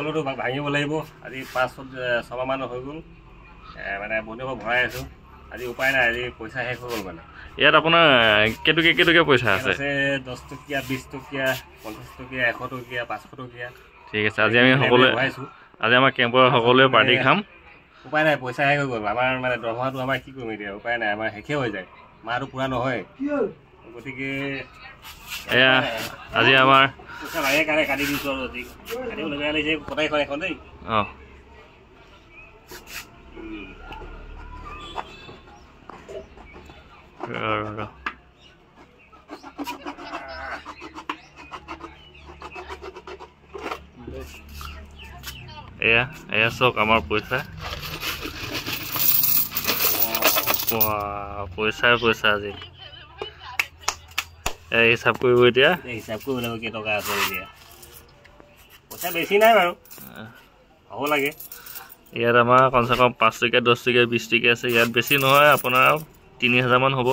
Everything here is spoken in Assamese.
সকলোটো ভাঙিব লাগিব আজি 5-6 মাহ হৈ গ'ল মানে বন্ধুক ভৰাই আছোঁ আজি উপায় নাই আজি পইচা শেষ হৈ গ'ল মানে ইয়াত আপোনাৰ কেটুকে পইচা আছে 10 টকীয়া 20 টকীয়া 50 টকীয়া 100 টকীয়া 500 টকীয়া ঠিক আছে আজি আমি সকলোৱে আজি আমাৰ কেম্পৰ সকলোৱে পাৰ্টি খাম উপায় নাই পইচা শেষ হৈ গ'ল আমাৰ মানে দৰমহাটো আমাৰ কি কৰিম এতিয়া উপায় নাই আমাৰ শেষে হৈ যায় মাহটো পূৰা নহয় গতিকে এয়া আজি আমাৰ পইচা লাগে কাৰণে কাটি দিছোঁ আৰু আজি কাটিব লগা লাগিছে কটাইখন এখন দেই অঁ এয়া চাওক আমাৰ পইচা পইচা আজি হিচাপ কৰিব এতিয়া হিচাপ কৰিব লাগিব কেইটকা আছে এতিয়া পইচা বেছি নাই বাৰু হ'ব লাগে ইয়াত আমাৰ কমচে কম 5 টকীয়া 10 টকীয়া 20 টকীয়া আছে ইয়াত বেছি নহয় আপোনাৰ 3000 মান হ'ব